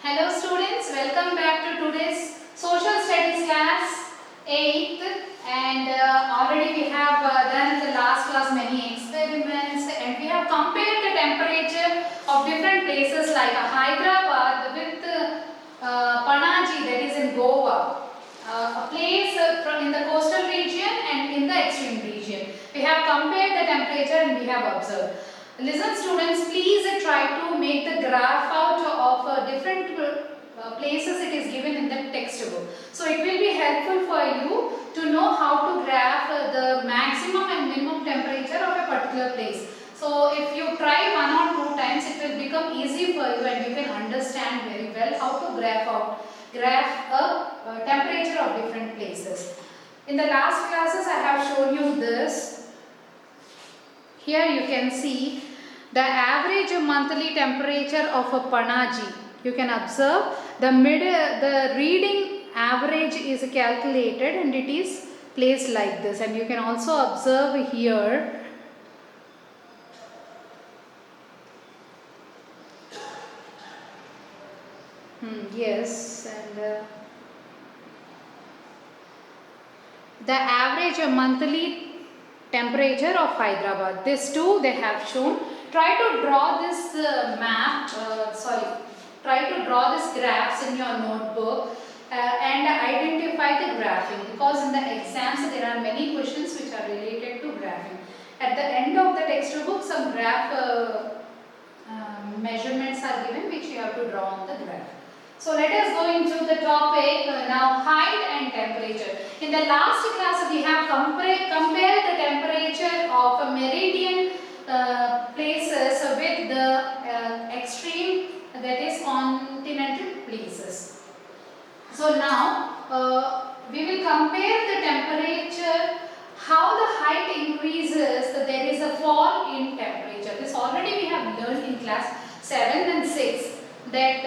Hello students, welcome back to today's social studies class 8th, and already we have done in the last class many experiments, and we have compared the temperature of different places like Hyderabad with Panaji, that is in Goa, a place in the coastal region and in the extreme region. We have compared the temperature and we have observed. Listen students, please try to make the graph out of different places it is given in the textbook. So it will be helpful for you to know how to graph the maximum and minimum temperature of a particular place. So if you try one or two times, it will become easy for you and you can understand very well how to graph a temperature of different places. In the last classes I have shown you this. Here you can see the average monthly temperature of a Panaji. You can observe the reading average is calculated and it is placed like this, and you can also observe here yes, and the average monthly temperature of Hyderabad. This too they have shown. Try to draw this try to draw this graphs in your notebook and identify the graphing, because in the exams there are many questions which are related to graphing. At the end of the textbook some graph measurements are given which you have to draw on the graph. So let us go into the topic now, height and temperature. In the last class we have compared the temperature of a meridian places with the extreme, that is continental places. So now we will compare the temperature, how the height increases, there is a fall in temperature. This already we have learned in class 7 and 6, that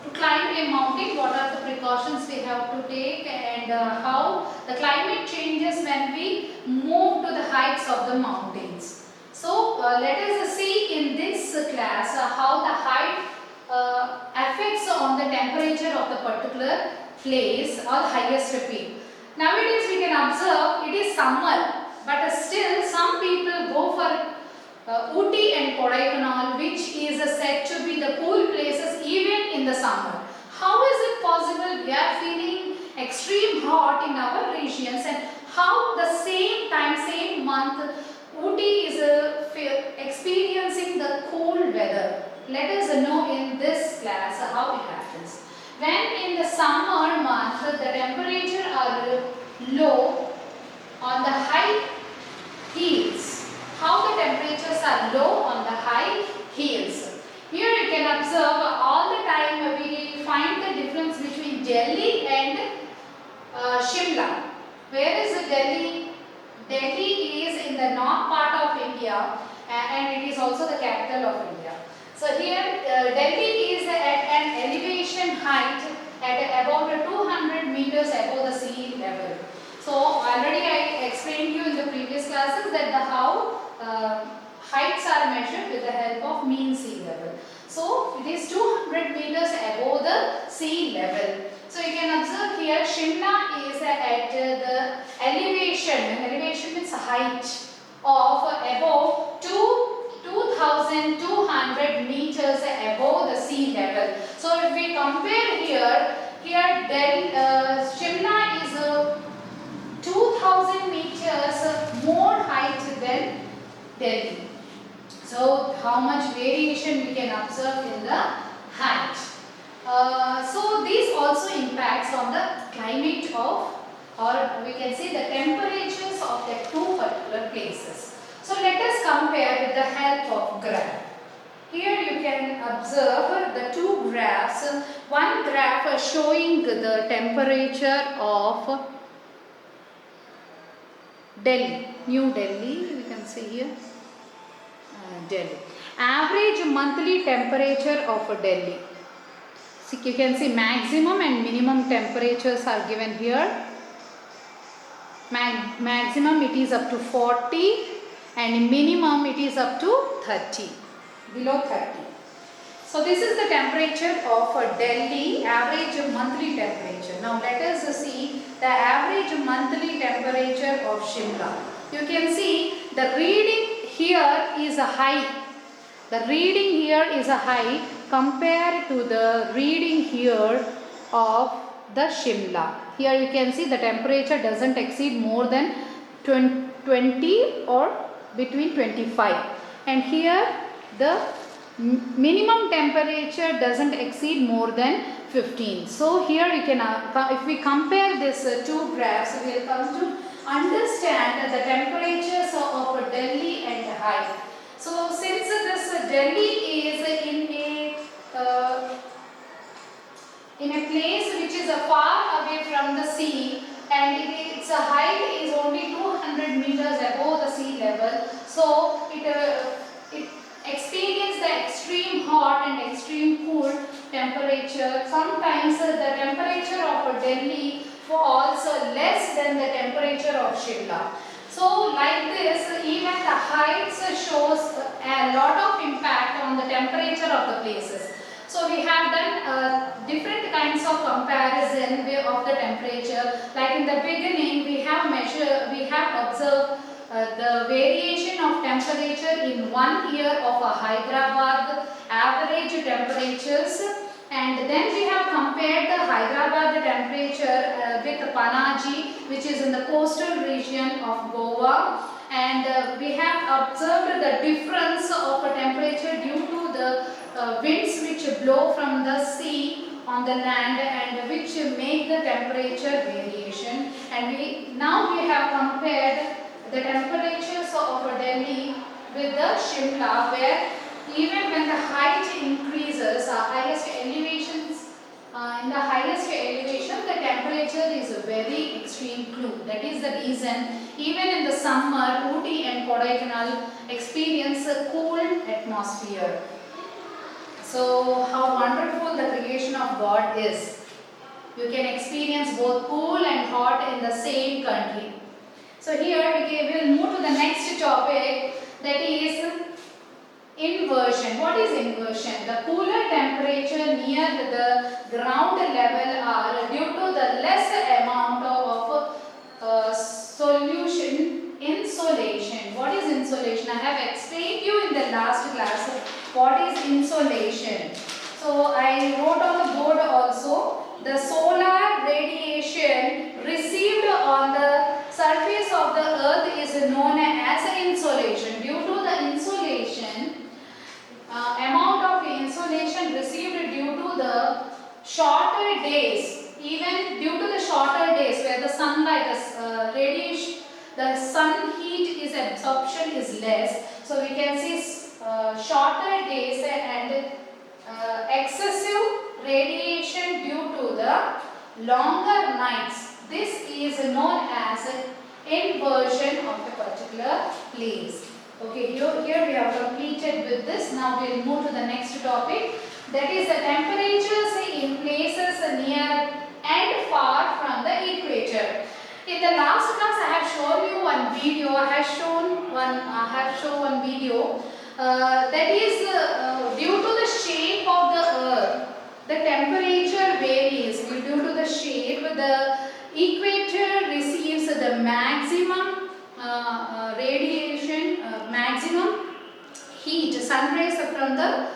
to climb a mountain what are the precautions we have to take, and how the climate changes when we move to the heights of the mountains. So let us see in this class how the height affects on the temperature of the particular place or highest peak. Nowadays we can observe it is summer, but still some people go for Ooty and Kodaikanal, which is said to be the cool places even in the summer. How is it possible we are feeling extreme hot in our regions, and how the same time, same month, Ooty is experiencing the cool weather? Let us know in this class how it happens. When in the summer month the temperature are low on the high hills. How the temperatures are low on the high hills. Here you can observe all the time we find the difference between Delhi and Shimla. Where is Delhi? Delhi is in the north part of India and it is also the capital of India. So here Delhi is at an elevation height at about 200 meters above the sea level. So already I explained you in the previous classes that how heights are measured with the help of mean sea level. So it is 200 meters above the sea level. So you can observe here Shimla is at the elevation means height of above 2200 meters above the sea level. So if we compare here Shimla is 2000 meters more height than Delhi. So how much variation we can observe in the height. So this also impacts on the climate of, or we can say the temperatures of the two particular places. So let us compare with the help of graph. Here you can observe the two graphs. One graph showing the temperature of Delhi, New Delhi, we can see here, Delhi. Average monthly temperature of Delhi. So you can see maximum and minimum temperatures are given here. Maximum it is up to 40 and minimum it is up to 30, below 30. So this is the temperature of Delhi, average monthly temperature. Now let us see the average monthly temperature of Shimla. You can see the reading here is a high. The reading here is a high compared to the reading here of the Shimla. Here you can see the temperature doesn't exceed more than 20 or between 25. And here the minimum temperature doesn't exceed more than 15. So here we can, if we compare this two graphs, we will come to understand the temperatures of Delhi and high. So since this Delhi is in a place which is far away from the sea, and its height is only 200 meters above the sea level, so it experience the extreme hot and extreme cool temperature. Sometimes the temperature of Delhi falls less than the temperature of Shimla. So like this, even the heights shows a lot of impact on the temperature of the places. So we have done different kinds of comparison of the temperature. Like in the beginning, we have observed the variation of temperature in 1 year of a Hyderabad average temperatures, and then we have compared the Hyderabad temperature with Panaji, which is in the coastal region of Goa, and we have observed the difference of a temperature due to the winds which blow from the sea on the land and which make the temperature variation. And now we have compared the temperatures of Delhi with the Shimla, where even when the height increases, highest elevations, in the highest elevation, the temperature is very extreme cool. That is the reason even in the summer, Ooty and Kodaikanal experience a cool atmosphere. So how wonderful the creation of God is. You can experience both cool and hot in the same country. So here we will move to the next topic, that is inversion. What is inversion? The cooler temperature near the ground level are due to the less amount of solution insolation. What is insolation? I have explained you in the last class what is insolation. So I wrote on the board also, the solar radiation received on the surface of the earth is known as insolation. Due to the insolation, amount of insolation received due to the shorter days, even due to the shorter days where the sunlight, radiation, the sun heat is absorption is less, so we can see shorter days and excessive radiation due to the longer nights. This is known as inversion of the particular place. Okay, here we have completed with this. Now we will move to the next topic, that is the temperatures in places near and far from the equator. In the last class I have shown you one video. I have shown one video that is due to the shape of the earth, the temperature varies due to the shape. The equator receives the maximum radiation, maximum heat, sun rays from the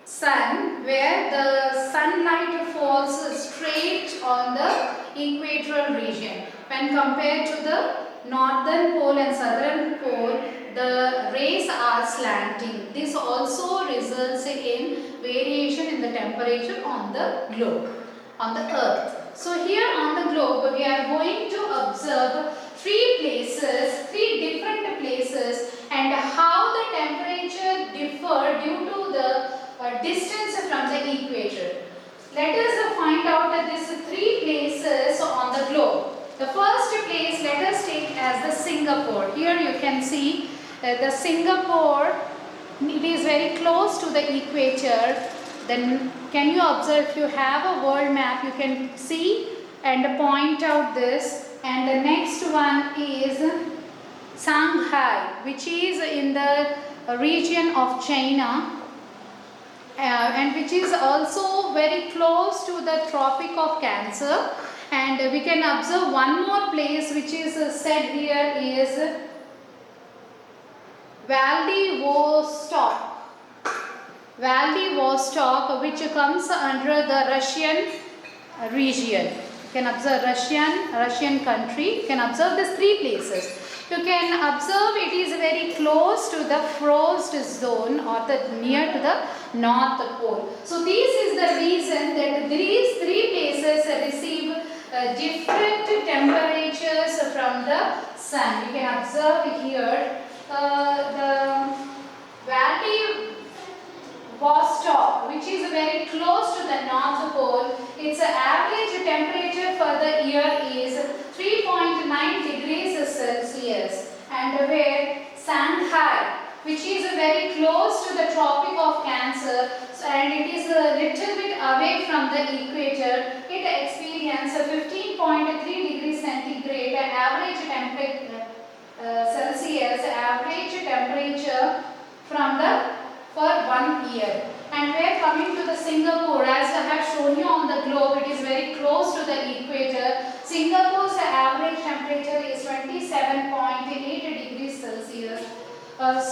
sun, where the sunlight falls straight on the equatorial region. When compared to the northern pole and southern pole, the rays are slanting. This also results in variation in the temperature on the globe, on the earth. So here on the globe, we are going to observe three different places, and how the temperature differ due to the distance from the equator. Let us find out these three places on the globe. The first place, let us take as the Singapore. Here you can see the Singapore, it is very close to the equator. Then can you observe, if you have a world map, you can see and point out this. And the next one is Shanghai, which is in the region of China. and which is also very close to the Tropic of Cancer. And we can observe one more place which is said here is Vladivostok. Vladivostok, which comes under the Russian region. You can observe Russian country. You can observe these three places. You can observe it is very close to the frost zone or the near to the North Pole. So this is the reason that these three places receive different temperatures from the sun. You can observe here the Vladivostok, which is very close to the North Pole. Its average temperature for the year is 3.9 degrees Celsius, and where Shanghai, which is very close to the Tropic of Cancer, and it is a little bit away from the equator, it experiences 15.3 degrees centigrade average temperature Celsius average temperature from the for 1 year. And we are coming to the Singapore. As I have shown you on the globe, it is very close to the equator. Singapore's average temperature is 27.8 degrees Celsius.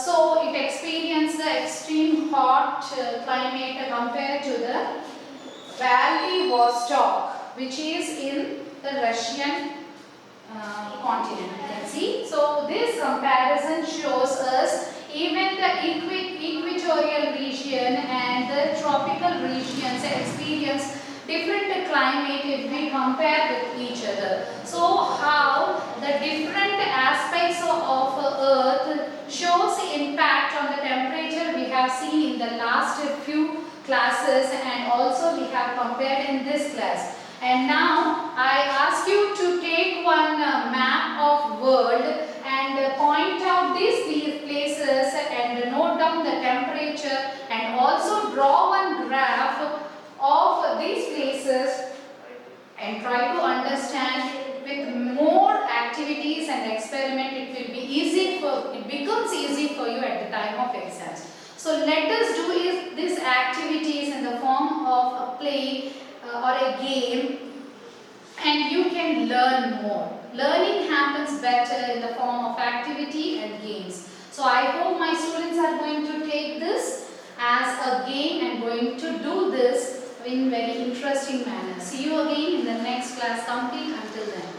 So it experiences the extreme hot climate compared to the Vladivostok, which is in the Russian continent. You can see. So this comparison shows us even the equatorial region and the tropical regions experience different climate if we compare with each other. So how the different aspects of Earth shows impact on the temperature we have seen in the last few classes, and also we have compared in this class. And now I ask you to take one map of world and point out these places and note down the temperature, and also draw one graph of these places and try to understand. With more activities and experiment, it becomes easy for you at the time of exams. So let us do these activities in the form of a play or a game, and you can learn more. Learning happens better in the form of activity and games. So I hope my students are going to take this as a game and going to do this in very interesting manner. See you again in the next class. Complete until then.